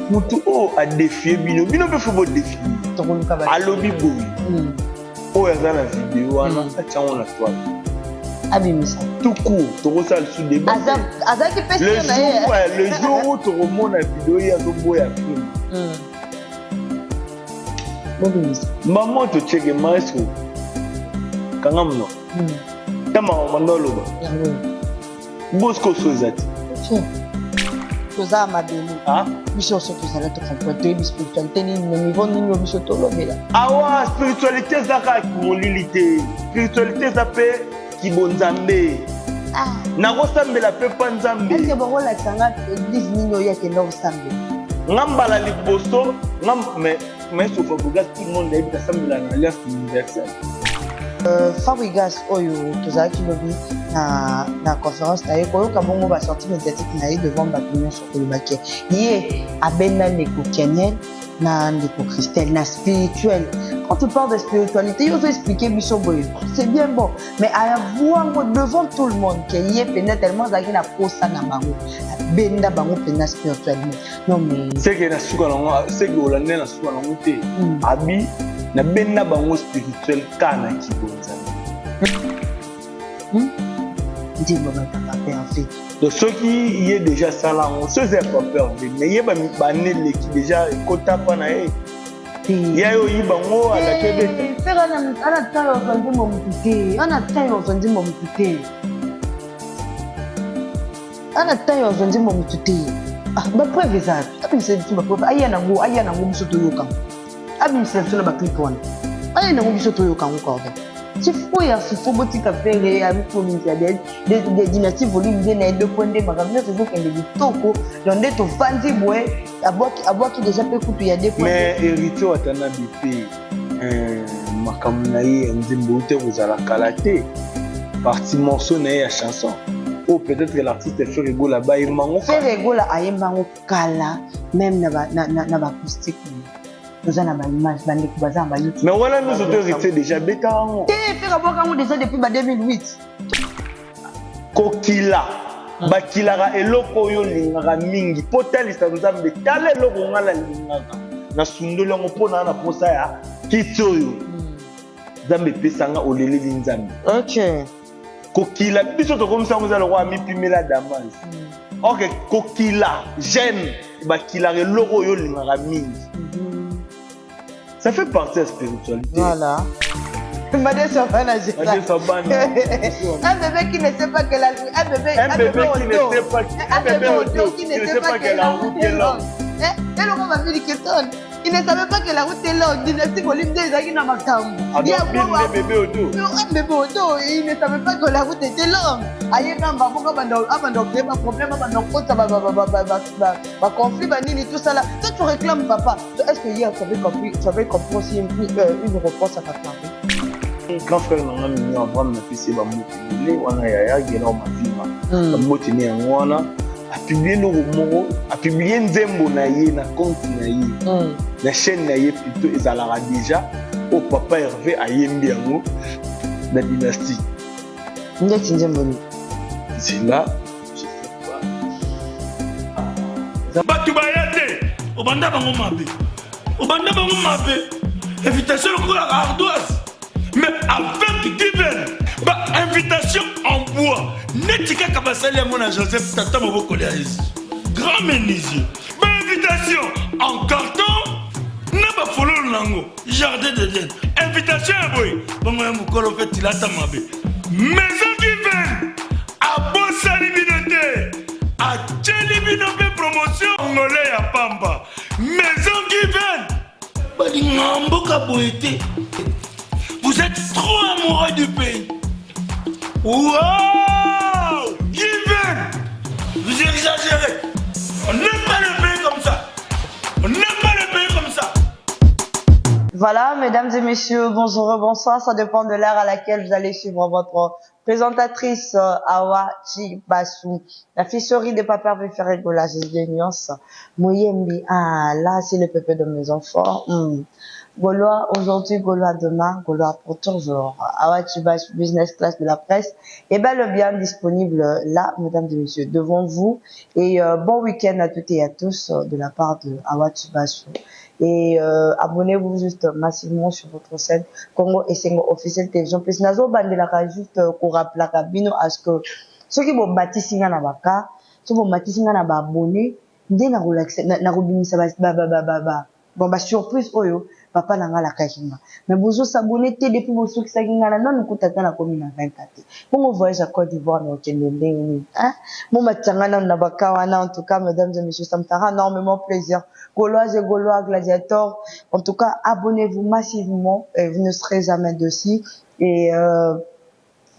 Mutu o a défié bino peut faut défier. Alobi boy. O yaza na vidéo ana atia on a toi. Abimisa. Tout court, to ça le sous débat. Azaki pesi na ye. Le jour où tu remontes la vidéo ya zo boya film. Bobimisa. Maman to cheke maestro. Kangamno. Kama mandolo ba. Bosco Sozati. Toza mabeli. Biso so tozala to comprendre spiritualité ni niveau ni biso to lobela. Awa spiritualité zaka molilité. Spiritualité ça peut ki bonzambe. Na kosambela pe panzambe. Est-ce que bongo la tsanga église nino ya ke no sambe. Ngambala liboso mais sauf que tout le monde est sambela na alliance universelle. Fabrigas oyo tozalaki lobi na conférence na ye koyoka bongo basortie médiatique na ye devant bato nyonso kolobaki ye abenda ndeko Keniel na ndeko Christelle na spirituel. Quand tu parles de spiritualité, il faut expliquer biso boye. C'est bien bon, mais à voir devant tout le monde que ye pena tellement zaki na posa na bango benda bango pena spirituellement. Non mais c'est que na suka na c'est que olande na suka na muté abi na benda bango spirituel kana kibonzana. Dis-moi ta papa en fait. Donc ceux qui y est déjà salant, ceux qui pas peur, mais y a banel qui déjà kota pa na e. Ya yo yi bango ala kebeta. Faire ana tayo zonzi mo mutute. Ana tayo zonzi mo mutute. Ana tayo zonzi mo mutute. Ba preuve ça. Abi c'est tout ba preuve. Ayana ngo biso to yoka. Abi c'est sur ba clip wana. Ayana ngo biso to yoka encore. Si faut ya si faut botika faire ya mikominzi ya des dynasties volume de 2.2 magamia c'est donc ende bitoko donc to fandi boy aboki déjà pe kutu ya 2.2 mais héritier watana bipé makamuna ye nzimbo te kozala kalaté partie morceau na ya chanson ou peut-être que l'artiste fait rigolo là-bas il mango fait rigolo ayembango kala même na ba acoustique. Nous avons une image, mais voilà, nous autorités déjà bétarons. Déjà depuis 2008. Kokila. Bakilara eloko yo lingara mingi. Potel istanzambe. Tale eloko ngala lingaka. Na sundolo ngo pona na posa ya kitsoyo. Zambe pesanga olele linzambe. OK. Kokila biso to comme ça vous allez roi mi pimela damas. OK, kokila jeune bakilara eloko yo lingara mingi. Ça fait partie de la spiritualité. Voilà. Madé Sabana, un bébé qui ne sait pas que la un bébé qui ne sait pas que la route est longue. Et l'on va dire que il ne savait pas que la route est longue. Dynastie volume 2 Zaki na makambo. Il y a un bébé au dos. Il ne savait pas que la route était longue. Aïe namba bongo abando créer un problème abando kota ba conflit ba nini tout ça là. Toi tu réclames papa. Est-ce que hier tu avais compris aussi une réponse à ta famille? Grand frère nanga mini Abraham na pisi ba motile wana yaya gena ma vima. Ba motine ngwana a publié le moko a publié nzembo na ye na compte na ye. La chaîne na ye plutôt ezalaka déjà au papa Hervé ayembi yango na dynastie. Ndeki nzembo ni. C'est là, je sais pas. Batu bayate, obanda bango mabe. Obanda bango mabe. Invitation pour ardoise. Mais avec divin, bah invitation en bois. Netika kabasali mon Joseph Tata Moboko Léaïs. Grand menuisier. Bah invitation en carton. N'a pas follow lango. Jardin de Dieu. Invitation à boy. Bon moi mukolo fait tilata mabe. Maison divine. A bossa libinoté. A tchelibinoté promotion angolais à Pamba. Maison divine. Bah n'ambo kaboité. Vous êtes trop amoureux du pays. Wow! Given! Vous exagérez. On n'aime pas le pays comme ça. On n'aime pas le pays comme ça. Voilà, mesdames et messieurs, bonjour et bonsoir. Ça dépend de l'heure à laquelle vous allez suivre votre présentatrice Awa Chibasu. La fisserie de papa veut faire rigoler, j'ai des nuances. Mouyembi, ah là c'est le pépé de mes enfants. Gaulois aujourd'hui, Gaulois demain, Gaulois pour toujours. Awachibas Business Class de la presse est bel et bien disponible là, mesdames et messieurs, devant vous. Et bon week-end à toutes et à tous de la part de Awachibas. Et abonnez-vous juste massivement sur votre chaîne Congo et Sengo officiel télévision. Plus nazo bandelaka juste pour rappeler la cabine à ce que ceux qui vont bâtir singa na baka, ceux qui vont bâtir singa na ba abonné, dès na relaxer, na robinisa ba. Bon bah surprise oyo. Papa nanga la kajinga. Mais bozo s'abonner té depuis bozo qui s'aginga la non kutata na commune na 24. Bon voyage à Côte d'Ivoire na okendendeng hein. Mon matangana na bakawana en tout cas mesdames et messieurs ça me fera énormément plaisir. Gaulois et Gaulois gladiateurs en tout cas abonnez-vous massivement et vous ne serez jamais dessus et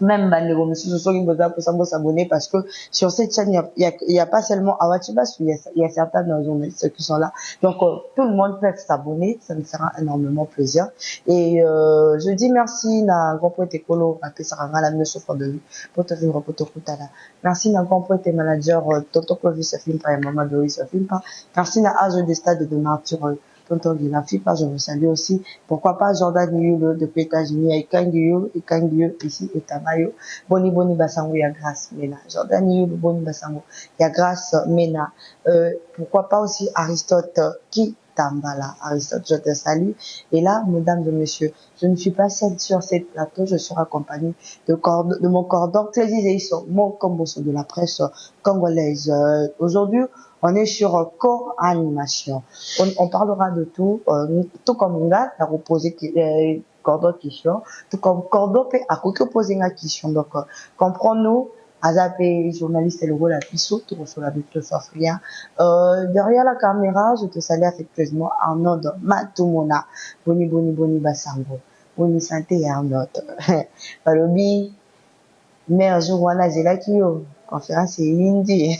même Bandego, monsieur, ce qui besoin pour s'abonner parce que sur cette chaîne, il y a pas seulement Awachibas, il y a certains journalistes qui sont là. Donc, tout le monde peut s'abonner, ça me fera énormément plaisir. Et, je dis merci, na grand poète écolo, à Pessaranga, la monsieur Fondelu, pour te vivre, pour te coûter là. Merci, na grand poète manager, Tonton Clovis, ça filme pas, et Maman Doris, ça filme pas. Merci, na Azo des stades de Martyr, Tonton Guilafi, je vous salue aussi. Pourquoi pas Jordan Niou de États-Unis, et Kanguyo, ici, et Tamayo. Boni Basango, il y a grâce, Mena. Jordan Niou, Boni Basango, il y a grâce, Mena. Pourquoi pas aussi Aristote, qui Tambala. Aristote, je te salue. Et là, mesdames et messieurs, je ne suis pas seule sur cette plateau, je serai accompagnée de mon cordon, mon comboso de la presse congolaise. Aujourd'hui, on est sur co-animation. On parlera de tout, tout comme on a reposé cordon question, tout comme cordon peut à poser une question. Donc, comprenons-nous, Azapé, journaliste et le rôle à Pissot, tout sur la butte Sofria. Derrière la caméra, je te salue affectueusement Arnaud Matumona. Boni Basango. Boni santé Arnaud. Palobi, mère Jourwana Zelakio. Conférence et Indy.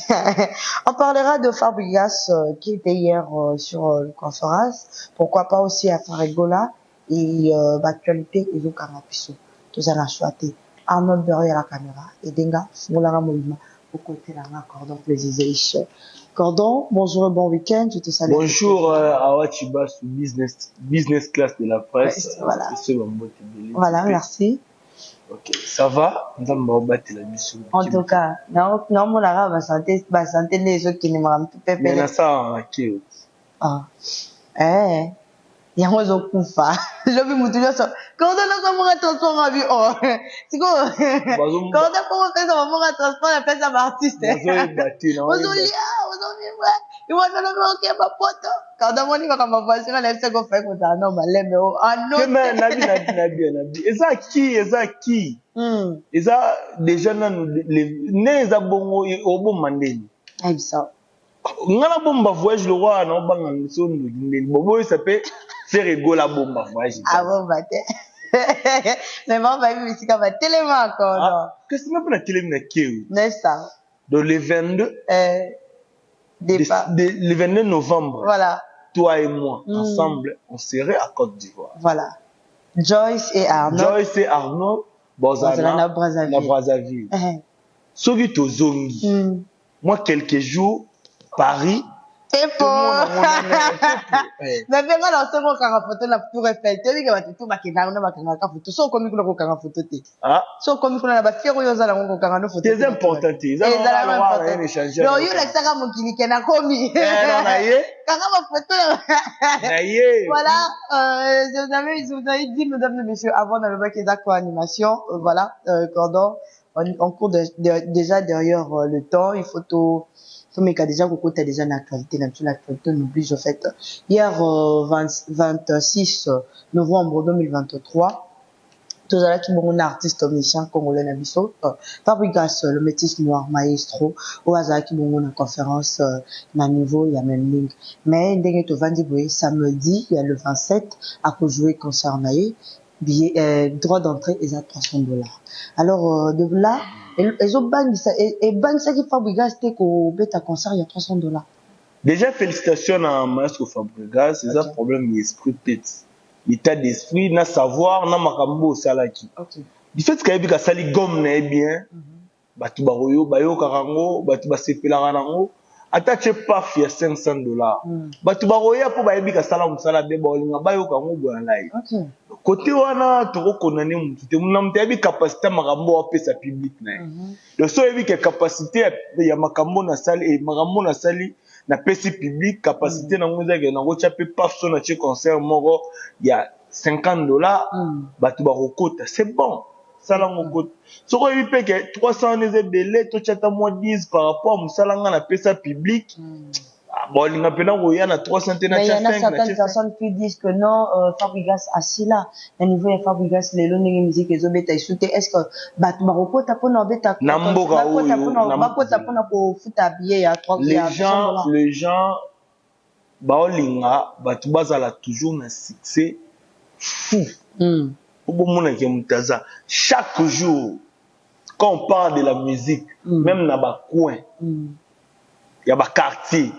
On parlera de Fabregas qui était hier sur la conférence. Pourquoi pas aussi à Farigola et l'actualité et le Carapiso. Tout ça n'a choisi. Arnaud derrière la caméra et Denga Moulana Molima au côté de la Cordon Plaisir. Cordon, bonjour et bon week-end. Je te salue. Bonjour Awachibas business class de la presse. Voilà. Voilà, merci. Ok, ça va? On va battre la mission. En tout cas, non, mon arabe va santé les autres qui ne m'ont pas fait. Mais ça, on qui? Ah, il y a un autre coup fa. Je vais me dire ça. Quand on a son transport en vie, oh, c'est quoi? Quand on a fait son transport, on fait ça artiste. Il va nous manquer ma pote. Quand on va comme ma voiture, elle est qu'on fait comme ça. Non, mais l'aime, ah non. Mais Nabi. Et ça qui? Et ça, déjà, les abonnés au bon mandé. Ah, ça. Ngana bomba voyage le roi, non, bang, son, bobo, ça peut faire rigoler la bomba voyage. Ah bon, bah, mais bon, bah, oui, c'est comme un téléma encore. Qu'est-ce que c'est la téléma qui? N'est-ce pas? Donc, le 22. Le 22 novembre, voilà. Toi et moi, ensemble, on serait à Côte d'Ivoire. Voilà. Joyce et Arnaud, Bozana, Brazzaville. Sogi Tozongi. Moi, quelques jours, Paris. C'est faux. Mais bien, alors, c'est moi qui ai photo la tour Eiffel. Tu vois, tout ma qui n'a pas photo. Soit comme nous avons photo. Soit comme nous avons fait photo. C'est important. C'est important. Non, il y a ça comme qui n'a commis. Voilà, je vous avais dit, mesdames et messieurs, avant d'aller avec les accords animation, voilà, cordon, on court déjà derrière le temps, il faut tout. Mais déjà, beaucoup t'as déjà une actualité, l'actualité n'oblige, en fait. Hier, 26 novembre 2023, tous là qui m'ont un artiste omniscient congolais Nabiso, Fabregas, le métis noir maestro, au hasard qui m'ont une conférence, à niveau, il y a même link. Mais, dès que tu samedi, il y a le 27, à pour jouer concert naïe, billet, droit d'entrée, ils à $300. Alors, de là, ils ont banni ça, et banni ça qui Fabregas, c'était qu'au bêta concert, il y a $300. Déjà, félicitations à Maestro Fabregas, c'est un problème d'esprit peut-être. L'état d'esprit, na savoir, na makambo salaki. Du fait qu'il y a sali gomme na bien, batu baroyo, bayo karango, batu basepela ranango, attaché paf ya $500 bato baroya po bayebi kasala musala be baolinga bayoka ngo boya live côté wana toko condamner mutu te muna mutu yebi capacité makambo apesa public na ye donc so yebi ke capacité ya makambo na sali makambo na sali na pesi public capacité na ngo ezake na gocha pe paf so na che concert moko ya $50 bato bakokota c'est bon sala ngoko soko yebi pe ke 300 eze belé to chata mo 10 par rapport à musala nga na pesa public bon linga pena roya na 300 na cha 5 mais il y en a certaines personnes qui disent que non Fabregas assis là au niveau de Fabregas les longues musique ezo beta isute est-ce que bato bakokota pona beta na mboka oyo bakota pona ko futa billet ya 3 les gens baolinga bato bazala toujours na succès fou chaque jour, quand on parle de la musique, même dans les coins, il y a des quartiers,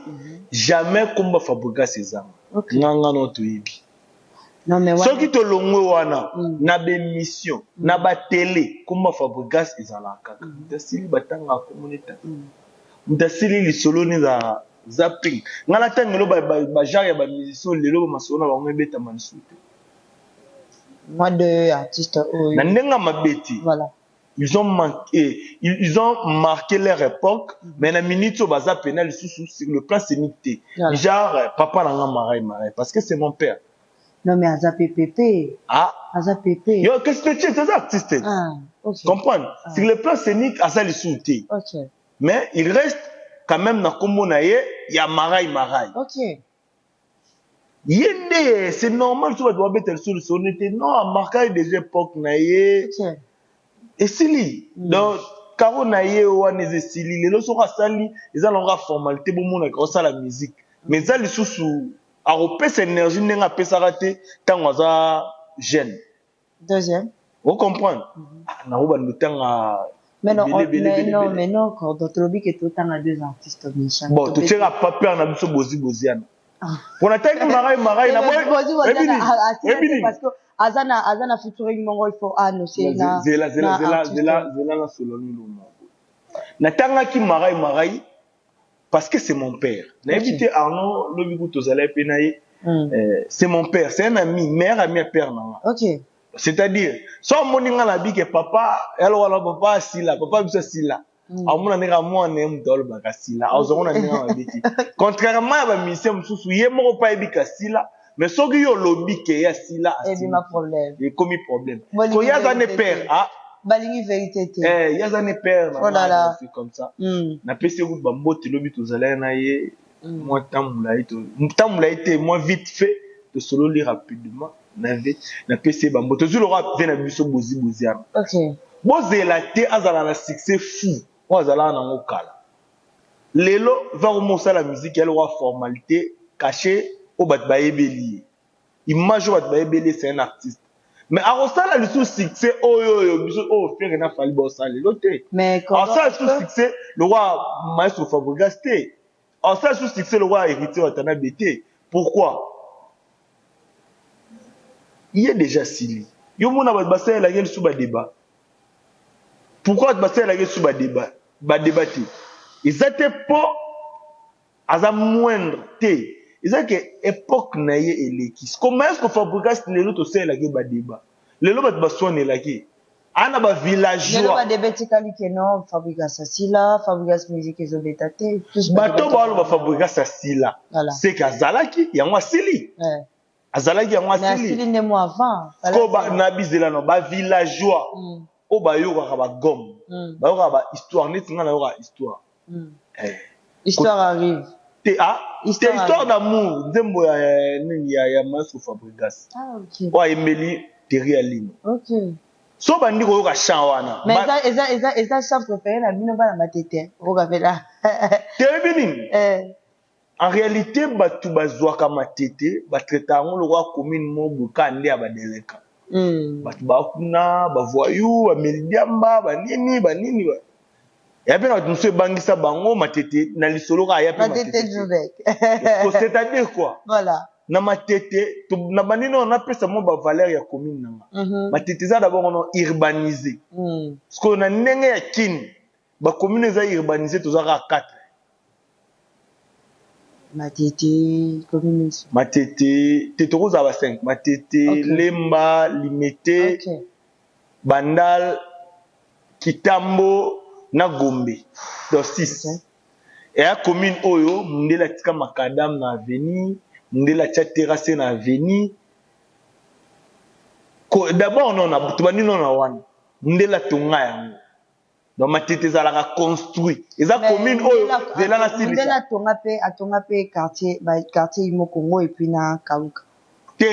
jamais comme Fabregas ces armes. Non, mais ceux qui te l'ont wana, na émission, na ba télé, comme Fabregas ils en la kaka. Mtasili batanga communauté. Mtasili li solo ni za zapping. Ngala tangelo ba genre ya ba musicien lelo ba masona ba ngebeta mansute. Moi de artistes voilà. Ils ont marqué leur époque mais la minute au bazar pénal sur le plan scénique genre papa nanga marai parce que c'est mon père non mais Aza PPP Aza PP yo qu'est-ce que tu es des artistes comprendre sur le plan scénique Aza le souté mais il reste quand même na kombo na ye ya marai Yende, c'est normal, tu vas devoir mettre le sol sur le non, à marquer des époques, naïe. Et Sili, donc, Caro naïe, ou an est Sili, les lois sali, ils ont leur formalité, bon, mon accord, ça la musique. Mais ça, les sous, à repérer cette énergie, n'a pas ça raté, tant on a jeune. Deuxième. Vous comprenez? Na ou ban le temps à. Mais non, quand d'autres lobby qui est autant à deux artistes méchants. Bon, tu tiens à pas peur, on a besoin de boziana. On a tellement marai na parce que Azana featuring mongo il faut annoncer na zela na solo ni lo na tanga ki marai parce que c'est mon père na évité Arnaud lobi ku tozala pe na ye c'est mon père c'est un ami mère ami père na c'est-à-dire so moninga na bi que papa elle wala papa sila papa bisa sila amuna nega mwana mdolo bakasila azongona nega mabiti contrairement à ba mission mususu ye moko pa ebika sila mais soki yo lobi ke ya sila et ma problème et comme problème ko ya za ne père balingi vérité ya za ne père na c'est comme ça na pesi ku ba mbote lobi tozala na ye moi tamula ite moi vite fait de solo lire rapidement na pesi ba mbote zo lora vena biso bozi OK bozela te azala na succès fou wazala na ngokala lelo va remonter la musique elle aura formalité cachée au bat baebeli image au bat baebeli c'est un artiste mais à rosala le sous succès oh faire na fali bossa lelo te mais quand ça sous succès le roi maestro Fabregas te ça sous succès le roi héritier Watana BT pourquoi il est déjà Sili yo mona bat basa la gueule sous ba débat pourquoi basa la gueule sous ba débat débattre ils étaient pas à moindre té ils étaient que époque naie et l'équipe comment est-ce que Fabregas les autres c'est la guerre débat les autres basson est la guerre ana ba villageois les autres débattre que non Fabregas asila Fabregas musique ils ont détaté bato ba Fabregas asila c'est kazalaki ya moi sili azalaki ya moi sili asili ne moi avant ko ba nabizela no ba villageois o ba yoka ba gomme ba yoka ba histoire neti ngana yoka histoire histoire arrive histoire d'amour nzembo ya maestro Fabregas o emeli Terialino so bandi ko yoka chant wana mais eza chant préféré na bino bana matete o ka fela Teribini en réalité batu bazwaka matete batreta ngo lokwa commune mo bukande ya badeleka batu bakuna bavoyou bamelidiamba banini ya pe na tunso bangisa bango matete na lisolo ka ya pe matete Jubek c'est-à-dire quoi voilà na matete na banini on appelle ça mo ba valeur ya commune nanga matete za d'abord on urbanisé parce que na ndenge ya kin ba commune za urbanisé tozaka 4 Matete, communisme. Matete, Tetoro Zaba 5. Matete, Lemba, Limete, Bandal, Kitambo, na Gombe. Donc 6. Et à commune Oyo, Mundela Tika Makadam na Aveni, Mundela Tika Terrasse na Aveni. D'abord, on a Boutouani, non, on a Mundela Tunga yango. Donc Matete Zalaka construit. Et ça commune Oyo, Zela na Sili. Mundela Tunga pe quartier Imo Congo et puis na Kaluka.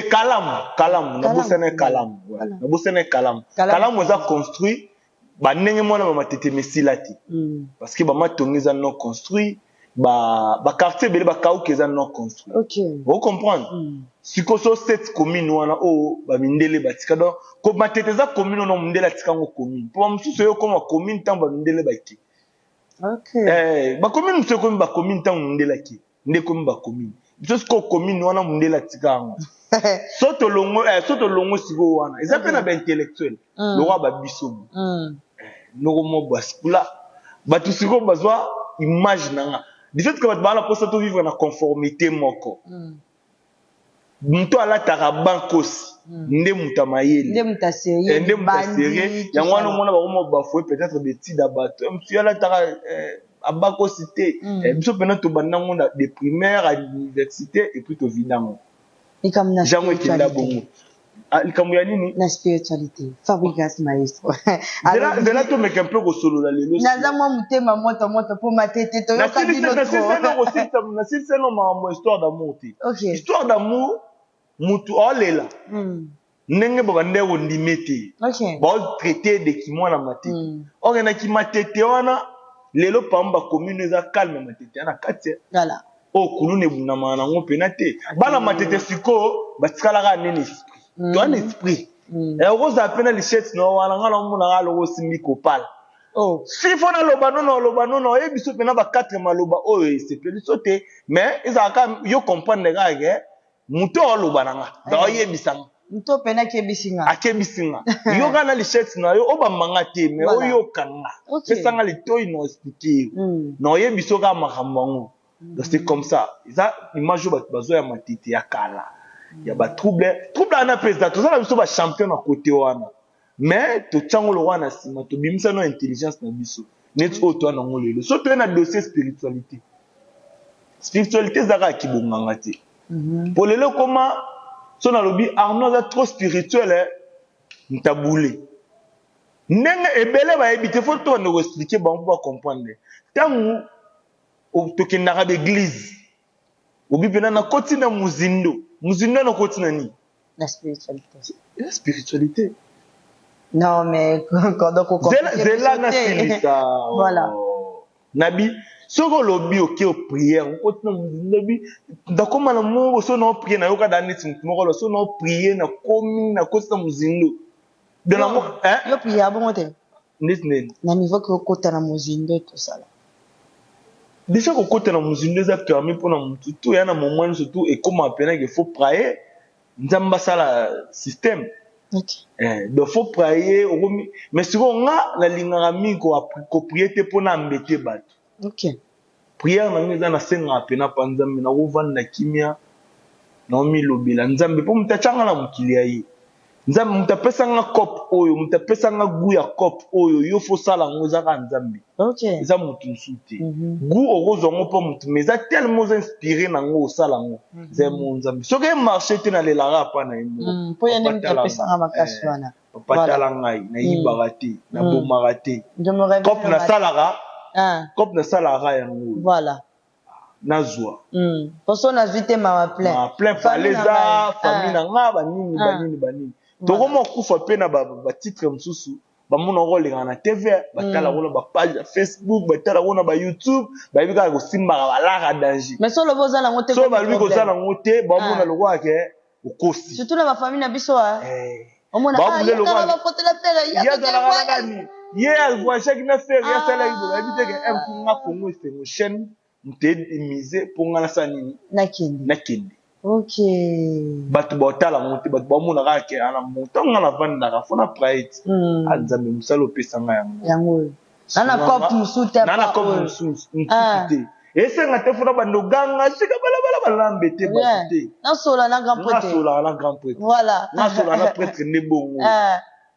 Kalam, na Bosene Kalam. Na Bosene Kalam. Kalam oza construit. Ba ndenge mwana ba Matete mesilati parce que ba matongi za non construit ba quartier belé ba kauke za non construit. OK, vous comprendre sikoso cette commune wana o ba mindele batika donc ko Matete za commune no mindela tika ngo commune pour msusu yo comme commune tant ba mindele ba ki. OK, ba commune msusu comme ba commune tant mindela ki nde comme ba commune juste ko commune wana mindela tika ngo soto longo sigo wana ils appellent ba intellectuel le roi ba bisobu Noromo Baspula, Batusiko Bazwa, image nanga. Du fait que Batbala posa to vivre na conformité moko. Muto ala tarabankos, nde mutamayeli. Nde mutaseri, nde mutaseri. Yangwana mona ba komo bafoué peut-être beti d'abato. Monsieur ala tara abakosité. Biso pena to banda ngona de primaire à l'université et puis to vinamo. Et comme na spiritualité. La spiritualité. Fabrice maestro. Zela to meke un peu solo la lelo. Naza mwa mutema moto pour Matete to yoka bino trop. Na silse no ma histoire d'amour ti. Histoire d'amour mutu olela. Ndenge ba ndeko ndimete. Ba traiter de kimwa na Matete. Ogena ki Matete wana lelo pamba commune za calme Matete na kate. Voilà. O kulune bunama na ngo penate. Bana Matete siko batikala ka nene esprit. Tu as un esprit. Et on a appelé les chefs, on a aussi micropal. Oh, si on a l'obano, et puis on a 4 maloba, oh, c'est plus sauté, mais ils ont quand même comprendre les gars, muto l'obananga, d'ailleurs, bisang. Muto pena kebisinga. Akebisinga. Yo gana les chefs, na yo oba mangate, mais oh yo kanga. C'est ça les toits ils n'ont expliqué. Non, yé bisoga mahamango. Donc c'est comme ça. Ils ont image bazoya Matete ya kala. Il y a des troubles à président tout ça là biso ba champion à côté wana mais to tsango lo wana sima to bimisa no intelligence na biso net auto na ngolelo so to na dossier spiritualité zaka ki bonganga te pour lelo comment so na lobi Arnaud est trop spirituel ntaboulé ndenge ebele ba ebité faut to na expliquer ba on peut comprendre tangu to kendaka d'église obi pena na kotina muzindo na kotina ni la spiritualité. La spiritualité. Non mais donc on Zela na silisa. Voilà. Nabi soko lobi oké o prière on kotina nabi ndakoma na mo so na prier na yoka danisi moko so na prier na komi na kotina muzindo. De la mo yo prier bon te. Nisnen. Na niveau que kota na muzindo tout ça là. Déjà qu'on côté dans muzindo za permis pour na mutu tout ya na moment surtout et comment appeler qu'il faut prier nzamba sala système. Donc faut prier mais si on a la ligne mi ko prier te pour na mbete bato. Prière na ngeza na senga pena panzambe na uvanda kimia na mi lobela nzambe po mutachanga na mukilia yi. Nzambe mutapesa nga cop oyo mutapesa nga gu ya cop oyo yo fo sala ngoza ka nzambe. Eza mutu nsuti. Gu ogozo ngo po mutu mais a tellement inspiré na ngo sala ngo. Ze mo nzambe. Soke marché te na le lara pa na imo. Po ya nem mutapesa nga makasi wana. Patala ngai na yibarate na bomarate. Cop na salara. Cop na salara ya ngo. Voilà. Nazwa. Poso na vite ma plein. Ma plein faleza famille na nga banini. Tokomo kufa pe na ba titre msusu ba mona rolenga na TV batala wona ba page Facebook batala wona ba YouTube ba bika ko simba ba la danger mais so lo boza na ngote so ba lui ko sala ngote ba mona lo kwa ke ukosi surtout na ba famille na biso o mona ba foto la faire ya za la gani ye voit chaque na faire ya sala ibo ba bite ke m nga Congo c'est une chaîne mte mise pour ngana sanini nakindi. Ok. Batu botala monte batu bamona ka ke ana montonga na vanda ka fona pride. Azambe musalo pesa nga yango. Yango. Nana cop musuta pa. Nana cop musuta. Et c'est un téléphone bandoganga, c'est que balabala te baté. Non sola na grand prêtre. Non sola na grand prêtre. Voilà. Non sola na prêtre ne bongo.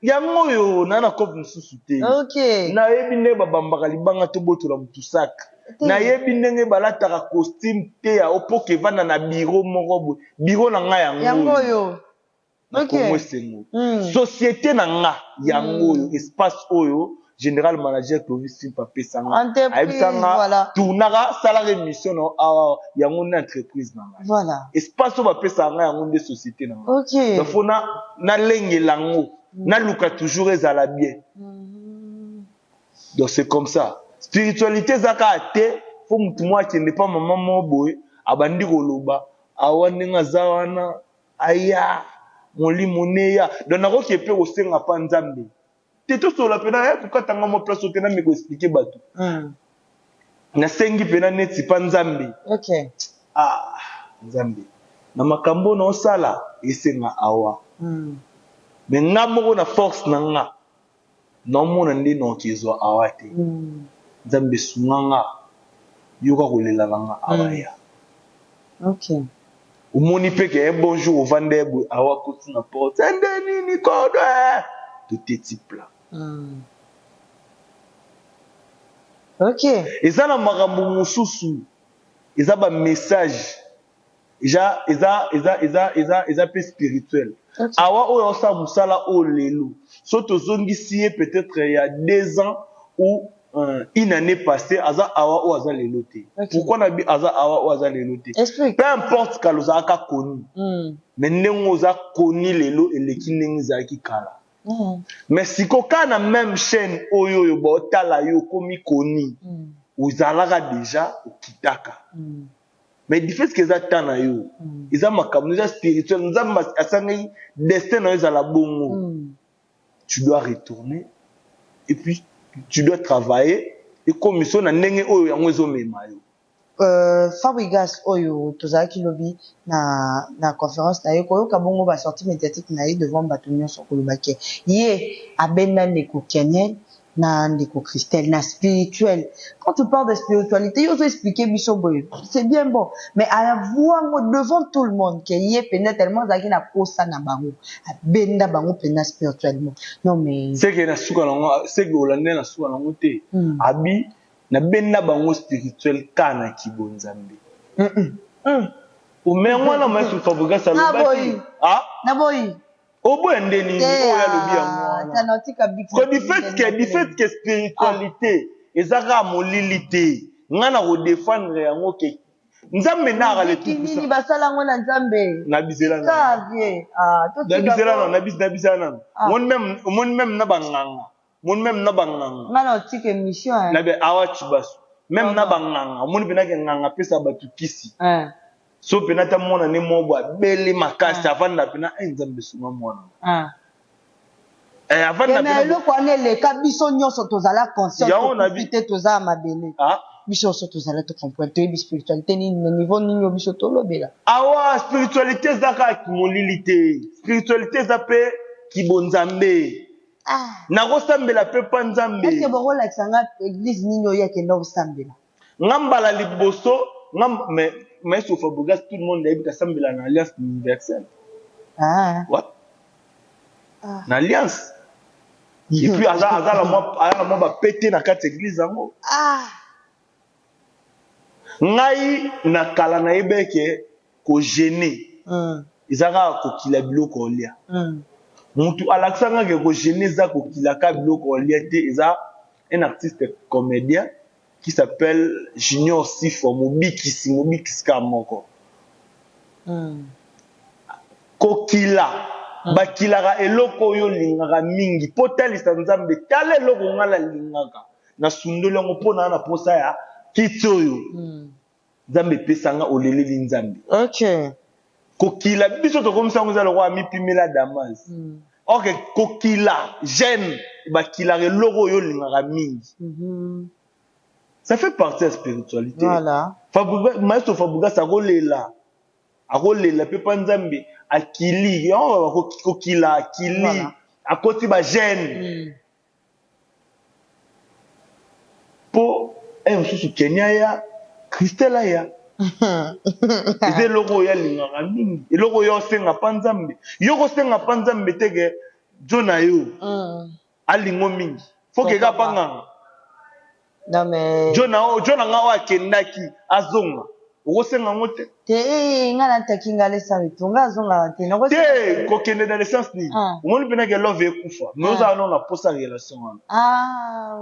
Yango yo nana kope mususu te. OK. Na yebi ne babambaka libanga to botola mutusaka. Na yebi ndenge balataka costume te ya opoke vanda na bureau moko bureau na nga yango yo. OK. Société na nga yango yo espace oyo général manager Clovis Simpa Pesanga. Entreprise voilà. Tournara salarié mission no yango na entreprise na nga. Voilà. Espace oyo bapesanga yango nde société na nga. OK. Donc fona na lengelango. Na luka toujours ezala bien. Donc c'est comme ça. Spiritualité zaka ate, faut mutu mwa kende pa maman mo boy, abandi koloba, awande nga zawana, aya, moli moneya. Donc nako ki pe osenga pa nzambe. Teto so la pena ya tukatanga mo place otena me ko expliquer bato. Na sengi pena neti pa nzambe. OK. Nzambe. Na makambo na osala esenga awa. Mais nga moko na force na nga na mona ndi no kizo awate nzambe sunganga yoka kolela nga awaya. OK. Umoni peke bonjour ovande bu awa koti na porte ndeni ni kodo tout est type là. OK. Eza na makambo mususu eza ba message eza pe spirituel. Okay. Awa oyo osa musala o lelo. Soto zongisi peut-être il y a 2 ans ou une année passée aza awa o aza lelo te. Okay. Pourquoi na bi aza awa o aza lelo te? Peu importe kaloza aka koni. Mais nengo za koni lelo eleki nengi za ki kala. Mais si koka na même chaîne oyo yo ba otala yo komi koni. Uzalaka déjà okitaka. Mais du fait que ça tana yo, ils ont makambo spirituel, nous avons asangi destin na yo la bongo. Tu dois retourner et puis tu dois travailler et comme ça na ndenge oyo yango ezo mema yo. Fabrigas oyo tozaki lobi na conférence na yo koyo kabongo ba sortie médiatique na yo devant bato nyonso kolobake. Ye abenda ndeko Kenel na ndeko Christelle na spirituel. Quand tu parles de spiritualité, il faut expliquer Bishoboy. C'est bien bon, mais à voir devant tout le monde que y est pénètre tellement zaki na posa na bango, benda bango pénètre spirituellement. Non mais c'est que na suka na c'est que Hollande na suka na ngote. Abi na benda bango spirituel kana kibonzambe. Ou même moi na ma su fabuga salobaki. Na boy. Obo endeni oya lobi yango. Du fait que spiritualité ezaka molilité ngana ko défendre yango ke nzambe na ga le tout ça. Ni basala ngo na nzambe. Na bizela na. Na bizela na. Mon même na banganga. Mon même na banganga. Ngana otike mission. Na be awa chibasu. Même na banganga. Mon bina ke nganga pesa batu kisi. So penata mona ne mobwa beli makasi avanda pena nzambe suma mona avanda pena le kwane le kabiso nyonso tozala conscient profiter toza mabele biso so tozala to comprendre to spiritualité ni niveau ni biso to lobela awa spiritualité zaka molilité spiritualité zape kibonzambe na kosambela pe pa nzambe est-ce que boko la tsanga église ninyo yake no sambela ngambala liboso mais Maestro Fabugas, tout le monde a eu une alliance universelle. What? Une alliance. Et puis, Azala m'a pété dans 4 églises. Ngai na kala na ebeke ko gêné. Izaka ko kila biloko olia. Mutu alaksanga ke ko gêné za ko kila ka biloko olia te eza un artiste comédien qui s'appelle Junior Sifo Mobikisi Kamoko. Kokila bakilaka eloko yo lingaka mingi potalisa nzambe tala eloko ngala lingaka na sundolo ngo pona na posa ya kitsoyo nzambe pesanga oleleli nzambe. OK. Kokila biso to komisa ngo zalo kwa mipimela Damas. OK, kokila jeune bakilaka eloko yo lingaka mingi. Ça fait partie de la spiritualité. Voilà. Maestro Fabugas akolela pe panzambe akili kokila akili akoti ba jeune po mususu Kenya ya Christelle aya eze logo ya lingaka mingi eloko yo senga panzambe yo senga panzambe teke jona yo alingo mingi foke ka panga non mais jona nga wa kendaki azonga okosenga ngo te ngana takinga lesa bitunga azonga te te kokende dans le sens ni ngoni pena ke love ekufa mais oza non na posa relation wana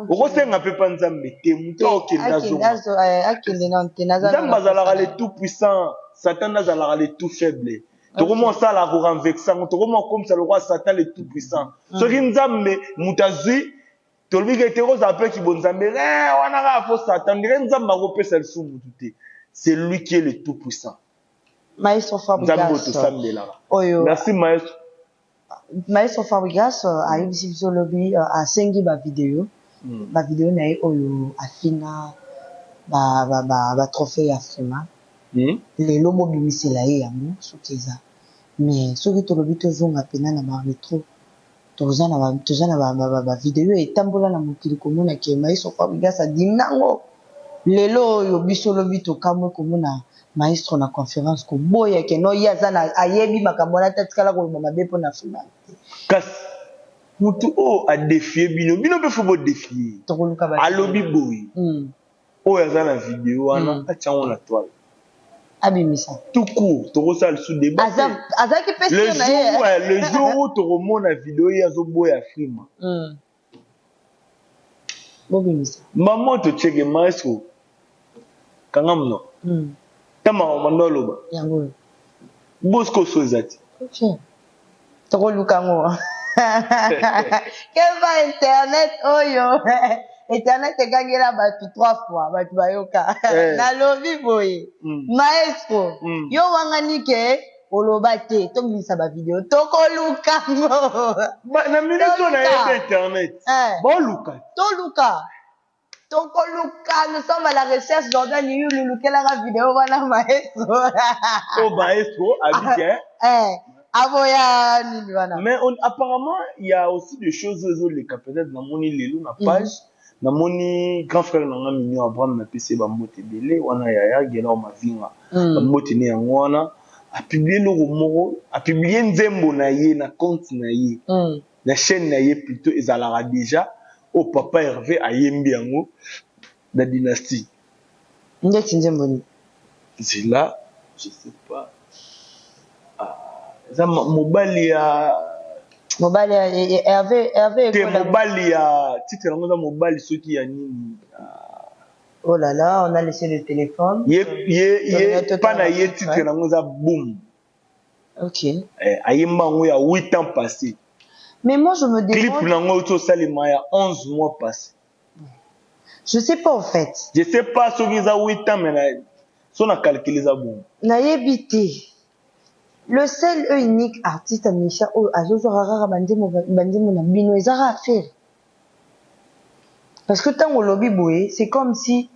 okosenga pe panzambe te muto okende azonga akende non te naza nzambe azalaka le tout puissant satan azalaka le tout faible tokoma osala koranvexa ngo tokoma okomisa lokwa satan le tout puissant soki nzambe mutu azwi tolobi ke te kozala mpe kibonzambe wana kaka fo satan ndire nzambe akopesa lisu mutu te. C'est lui qui est le tout-puissant. Maestro Fabregas. Merci, Maestro. Maestro Fabregas a eu sur le lobby à Sengi ba vidéo. Ba vidéo na oyo afina ba trophée afrima. Les lomo bimisela yango sokeza. Mais soki to lobby to zonga pena na ba retro. Tozana ba vidéo etambola na mokili komona ke Maestro Fabregas a dinango. Lelo yo biso lobi to kamwe komona maestro na conférence ko boya ke no yazana ayebi makambo na tatikala ko mabe po na fina kasi mutu a défier bino pe faut défier alobi boy o yazana vidéo wana achango na toile abimisa tout court to rosal sous débat azaki question na ye le jour où to remona vidéo yazo boya frima bobimisa maman to cheke maestro kangamno tama mandoloba yango bosko sozati toko lukango keva internet oyo internet egangela batu 3 fois batu bayoka na lobi boye maestro yo wangani ke oloba te tongisa ba video toko lukango na minute na internet boluka toluka toko luka nous sommes à la recherche Jordan yu lulukela la vidéo wana maestro maestro habite aboya nini wana mais apparemment il y a aussi des choses les peut-être dans mon lelo na page na moni grand frère nanga minyo Abraham na pc ba mote belé wana yaya gela ma vinga ba mote ne yango wana a publié le moko a publié nzembo na ye na compte na ye na chaîne na ye plutôt ezalaka déjà au papa Hervé ayembi yango na dynastie ndeti nzembo ni c'est là je sais pas ça mobali ya Hervé te mobali ya titre yango za mobali soki ya nini oh là là on a laissé le téléphone pas na ye titre yango za boom ok ayemba yango ya 8 ans passé. Mais moi, je me demande... Clip nango to salima ya 11 mois passés. Je sais pas, en fait. Je sais pas ce qu'ils ont 8 ans, mais on a calculé ça bon. Naïbité. Le seul unique artiste à Micha, Azozo Rara Bandemo na Bino Ezara à faire. Parce que tant au lobby boé, c'est comme si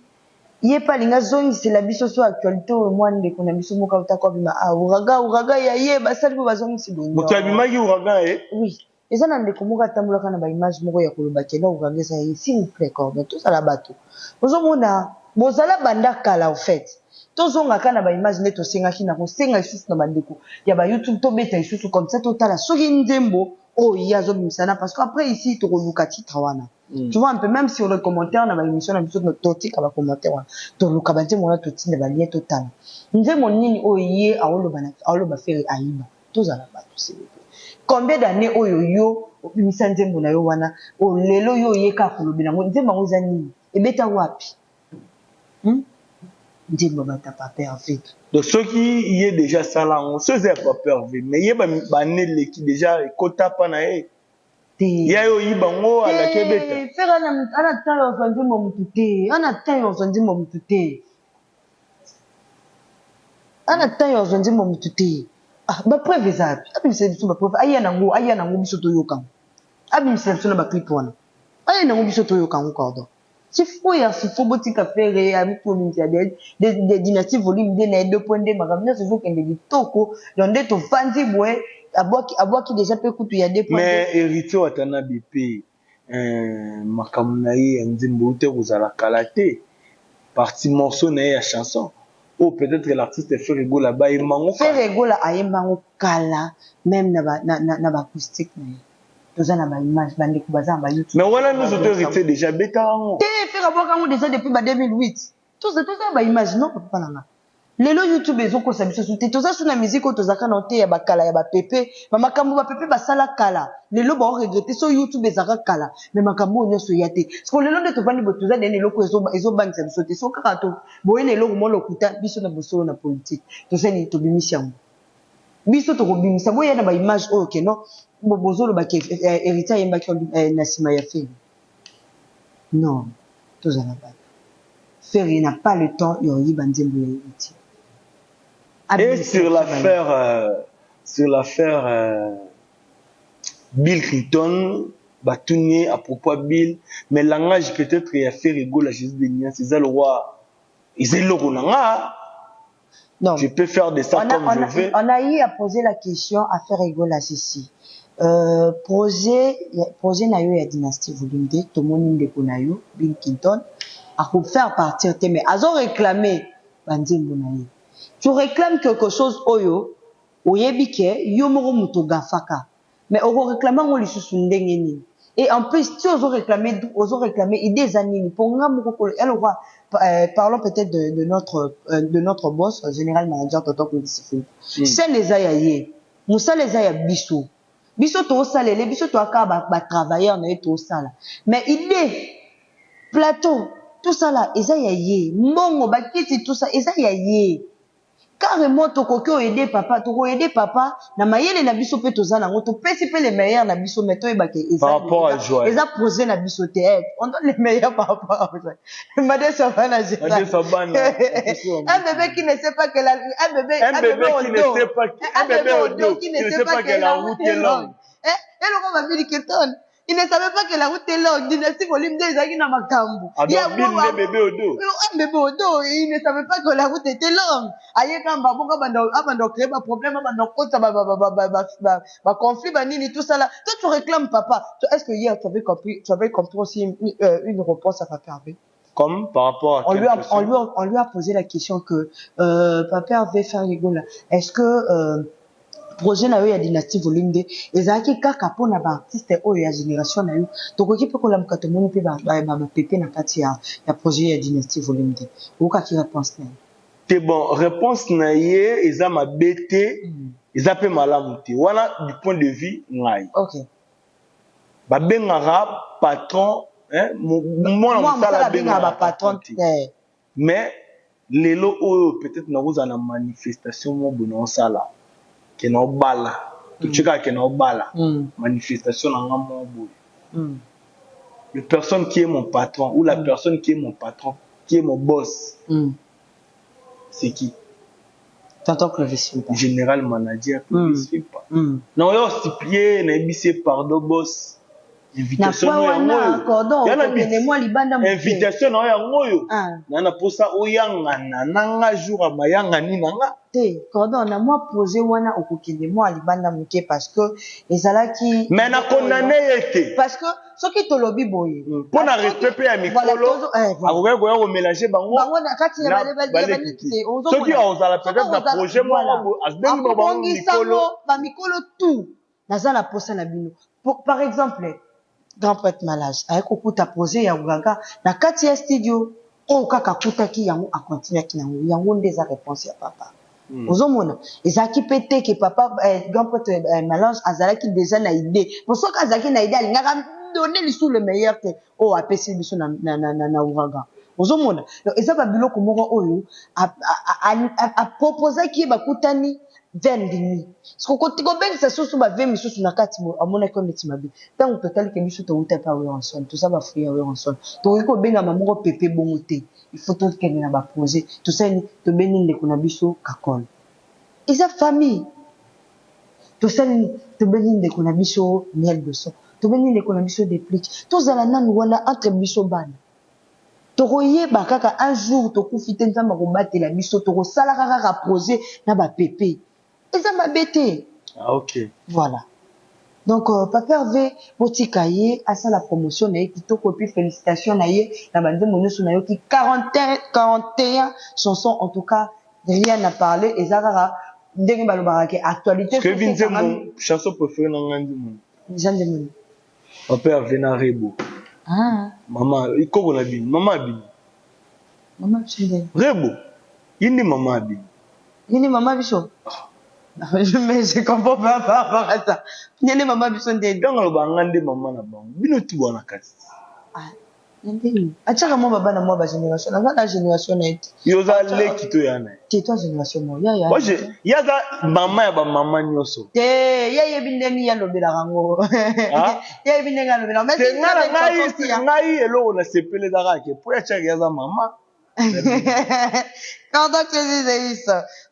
il y a pas linga zone c'est la biso so actualité au moins de qu'on a biso moka utako bima uraga ya ye basali ko bazongi si bonyo. Moto abimaki uraga Oui. Eza na ndeko moka tambola kana ba image moko ya koloba kenda ugangesa ye s'il vous plaît cordon tout ça la bato ozomona bozala banda kala au fait tozonga kana ba image neto senga kina ko senga isusu na bandeko ya ba YouTube to beta isusu comme ça totala soki nzembo oh yazo bimisana parce qu'après ici to koluka titre wana tu vois un peu même sur le commentaire na ba émission na biso no totika ba commentaire wana to luka ba nzembo na totina ba lien totala nzembo nini oh ye aoloba faire aiba tozala bato c'est combien d'années oyo yo obimisa nzembo na yo wana o lelo yo yeka kolobi nango nzembo ngo zani ebeta wapi nzembo bata papa Hervé donc ceux qui y est déjà salango ceux c'est papa Hervé mais y ba nele qui déjà kota pa na e ya yo yibango ala kebeta fera ana tayo nzembo mutute ana tayo nzembo mutute ana tayo nzembo mutute ba preuve zapi abimisa biso ba preuve aya nango biso to yoka abimisa biso na ba clip wana aya nango biso to yoka ngo cordon si faut botika faire avec tout le des dynasties volume 2 na 2.2 makamna ce jour kende bitoko donc de to fandi boy abwaki déjà pe kutu ya 2.2 mais héritier watana BP makamna ye nzimbo ute kuzala kalate partie morceau na ya chanson ou peut-être que l'artiste fait rigolo là-bas il mango fait rigolo a mango kala même na ba acoustique na toza na ba image bande ku baza ba YouTube mais voilà nous autorités déjà bêta fait rapport déjà depuis 2008 tout ça ba image non pas nanga lelo YouTube ezokosa biso soute toza suna musique tozaka na te ya bakala ya ba pepe makambo ba pepe basala kala lelo ba regretter so YouTube ezaka kala mais makambo nyonso ya te parce que lelo nde tovandi botoza dene loko ezobangisa biso te so kaka to boye lelo mo lokuta biso na bosolo na politique tozani tobimisi yango biso tokobimisa boye na ba image oyo ke non bozolo ba ke héritier yembaki na sima ya film non tozana ba faire il n'a pas le temps yoyi banzembo ya héritier. Et sur l'affaire Bill Clinton, Batounier à propos de Bill, mais langage peut-être il a fait rigoler à Jésus de Nia, c'est ça le roi. Il est le roi. Non. Je peux faire de ça comme je veux. On a eu à poser la question à faire rigoler à ceci. Projet na yo ya dynastie volume 2, tout le monde de Konayo, Bill Clinton, à faire partir tes mais azo réclamer banzembo na yo. Tu réclames quelque chose oyo oyebike yo moko muto gafaka mais oko réclamer ngo lisusu ndenge nini et en plus tu ozo réclamer idées anini pour nga moko elle voit parlons peut-être de notre boss général manager Tonton Claude. C'est les ayaye musa les aya biso to salele biso to aka ba travailleurs na to sala mais idée plateau tout ça là ezayaye mbongo bakiti tout ça ezayaye carrément toko aider papa na mayele na biso pe tozana ngo to pesi pe les meilleurs na biso meto e bake par rapport à Joël eza poser na biso te on donne les meilleurs par rapport à Joël Madé Sabana un bébé qui ne sait pas que la un bébé qui ne sait pas que la route est longue et le va dire que ton il ne savait pas que la route est longue. Dynastie volume 2, il a makambo. Il y a un bébé au dos. Un bébé au dos. Il ne savait pas que la route était longue. Aïe, quand on créé un problème, on conflit, tout ça là. Toi, tu réclames papa. Est-ce que hier, tu avais compris aussi une réponse à Papa Hervé? Comme par rapport à on lui a posé la question que Papa Hervé fait rigolo. Est-ce que projet na yo ya dynastie volume 2 ezaki kaka pona ba artiste oyo ya génération na yo tokoki pe kola mukato moni pe ba pepe na kati ya projet ya dynastie volume 2 oka ki réponse na te bon réponse na ye eza mabete eza pe malamu te wana du point de vue ngai OK ba bengara patron moi na benga ba patron mais lelo oyo peut-être na vous na manifestation mo bono sala que no bala tu cheka que no bala manifestation na ngamo boy la personne qui est mon patron ou la personne qui est mon patron qui est mon boss c'est qui Tonton Clovis général manager Clovis pas non yo stipier na bise pardon boss invitation na cordon moi libanda mo invitation na ya ngoyo na posa oyanga nanga jour amayanga ni nanga te cordon na moi projet wana okokende moi libanda moke parce que ezalaki mais na condamné été parce que soki tolobi boye pour na respect ya mikolo akoka ko mélanger bango na kati ya balebali soki ozala peut-être na projet moi asbengi bango mikolo ba mikolo tout nazala posa na bino par exemple grand prêtre malage avec okuta projet ya Ugaga na kati ya studio o kaka kutaki yango a continuer ki yango ndeza réponse ya papa ozomona ezaki pété que papa grand prêtre malage azalaki déjà na idée pour ça qu'azaki na idée alingaka donner lisu le meilleur que o apesi biso na Ugaga ozomona donc ezaba biloko moko oyo a proposer ki bakutani vendini siko kotiko ben ça sous ba vemi sous na kati mo amona ko neti mabe tant total que biso to uta pa we ensemble tout ça ba frère we ensemble to ko benga mamoko pepe bongote il faut tout que na ba projet tout ça to beninde ko na biso kakol isa famille tout ça to beninde ko na biso miel de son to beninde ko na biso des pliques tout ça la nan wana entre biso bana to koyeba kaka un jour to kufite nzamba ko batela biso to ko sala kaka projet na ba pepe. Et ça m'a bêté. Ah, ok. Voilà. Donc, Papa Hervé, Botikaye, à ça la promotion, naye, Kito Kopi, félicitations, naye, la bande mono sunayo, qui 41 chansons, en tout cas, rien à parler, et Zara, Ndenge Balobarake, actualité. Kevin, c'est mon chanson préférée dans le monde. Jean de Mouni. Papa Hervé na Rebo. Ah. Maman, il court la bine, maman bine. Maman, tu dis. Rebo, il dit maman bine. Il dit maman bichon. Mais je comprends pas par rapport à ça. Il dit maman bichon de. Dans le bangande maman na bang, bino tu vois na kasi. Ah. Achaka mo baba na mo ba génération. La génération net. Yoza le kito yana. Toi génération mo. Ya. Moi je, yaza maman ya ba maman nyoso. Ya bindeni ya lobela rango. Ya bindeni ya lobela. Mais c'est ngai elo na sepele dara ke po ya chaka yaza maman. Content que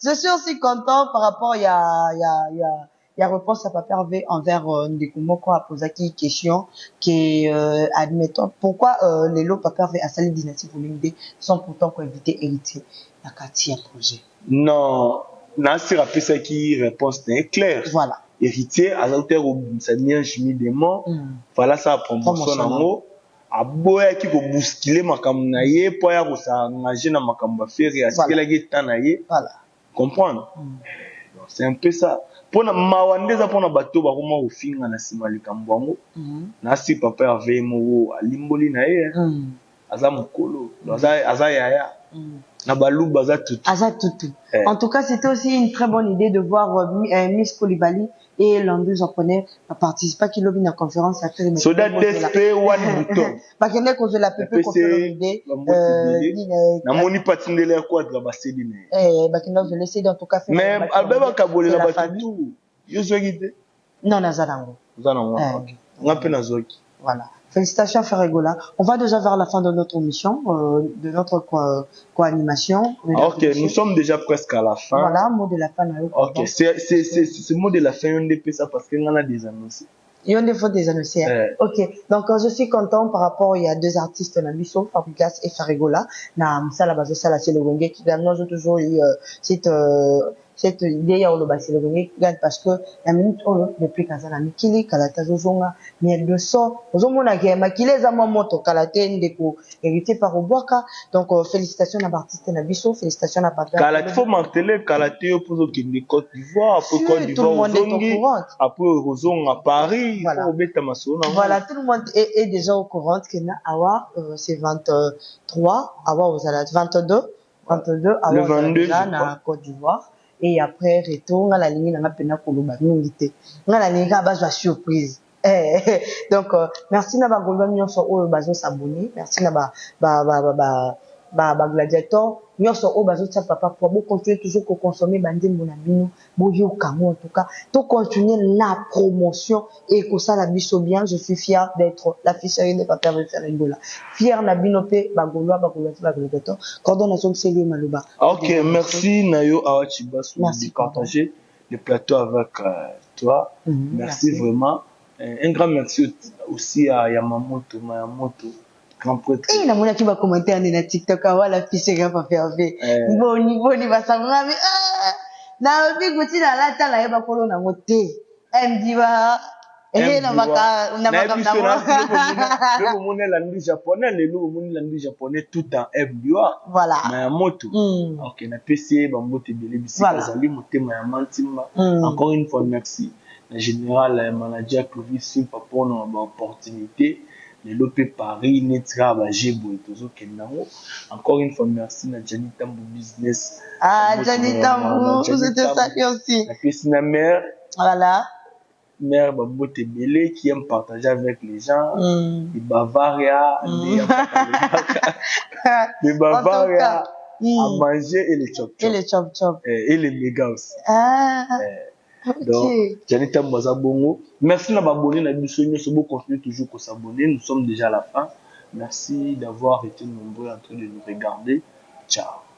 je suis aussi content par rapport il y a réponse à Papa Hervé envers Ndekumo quoi a posé une question qui admettons pourquoi les lots Papa Hervé à Sali Dynastie Volumide sont pourtant invités héritiers la quartier projet. Non, Nasser a fait ça qui réponse n'est claire. Voilà. Héritier à l'auteur au Samia Jimmy Démon. Voilà ça promotion en haut. Aboya qui ko bousculer makambo na ye po ya ko sa ngaje na makambo affaire asikela geta na ye. Voilà. Comprendre? C'est un peu ça. Pona mawandeza pona bato ba koma ofinga na sima likambo ngo. Na si Papa Hervé mo alimboli na ye. Aza mukolo, aza yaya. Na baluba aza tutu. Aza tutu. En tout cas, c'était aussi une très bonne idée de voir Miss Koulibaly et l'anglais japonais participer à la conférence à faire une soda DSP one bouton bakende ko la pepe ko l'idée na moni patindele ya kwa ba sedine bakende je laisser en tout cas faire mais albeba kabole la batu yo zogi non na zalango ngape na zogi voilà. Félicitations Ferregola. On va déjà vers la fin de notre mission, de notre co-animation. Ok, nous sommes déjà presque à la fin. Voilà, mot de la fin. Ok, c'est ce mot de la fin, on dépêche ça parce qu'on a des annoncés. Il y a des fois des annoncés. Ok, donc je suis content par rapport, il y a deux artistes, Nabiso, Fabrigas et Ferregola. Na Msala Bazo Sala Selewenge qui j'ai toujours eu cette idée ya oloba Selewenge parce que la minute depuis kazana mikili kalata zozonga miel de so ozomona ke makile za moto kalate ndeko hérité par Obwaka. Donc félicitations à l'artiste Nabiso, félicitations à Papa. Kalate faut marteler kalate pour que Côte d'Ivoire, après Côte d'Ivoire, après Ozonga à Paris, voilà, tout le monde est déjà au courant que na awa c'est 23 awa aux 22 awa na Côte d'Ivoire. Et après retour nga la ligne na pena koloba ngité nga la ligne ka bazwa surprise donc merci na ba golba nyonso oyo bazo s'abonner, merci na ba gladiator nyonso oyo bazo tsa papa pour bo continuer toujours ko consommer bandembo na bino bo yoka mo en tout cas to continuer la promotion et ko ça la biso bien. Je suis fier d'être la fille de Papa Hervé Ferregola, fier na bino pe ba golba ba gladiator coordination Céline Maloba. Ok, merci Nayo Awachibasu de partager le plateau avec toi. Merci vraiment. Un grand merci aussi à Yamamoto grand prêtre. Et la mouna qui va commenter en TikTok à la fille c'est Papa Hervé. Boni va savoir mais na bi guti na la tala yeba kolo na moté. Mdiva na maka na le monde langue japonais le monde langue japonais tout en Mdiva. Voilà. Mayamoto. OK, na PC ba mbote bele bisi azali motema ya mantima. Encore une fois merci. Le général manager Clovis pour nos opportunités. Les lopé Paris, Netra, Bajebo et tout Kenango. Encore une fois, merci à Jani Tambo Business. Ah, Jani Tambo, je te salue aussi. La Christina Mère. Voilà. Mère Babote Belé qui aime partager avec les gens. Les Bavaria, les Bavaria, à manger et les chop-chop. Et les chop-chop. Et les méga aussi. Ah. Donc, Janita Mbazabongo. Merci à abonné na biso nyoso bo continuer toujours à s'abonner. Nous sommes déjà à la fin. Merci d'avoir été nombreux en train de nous regarder. Ciao.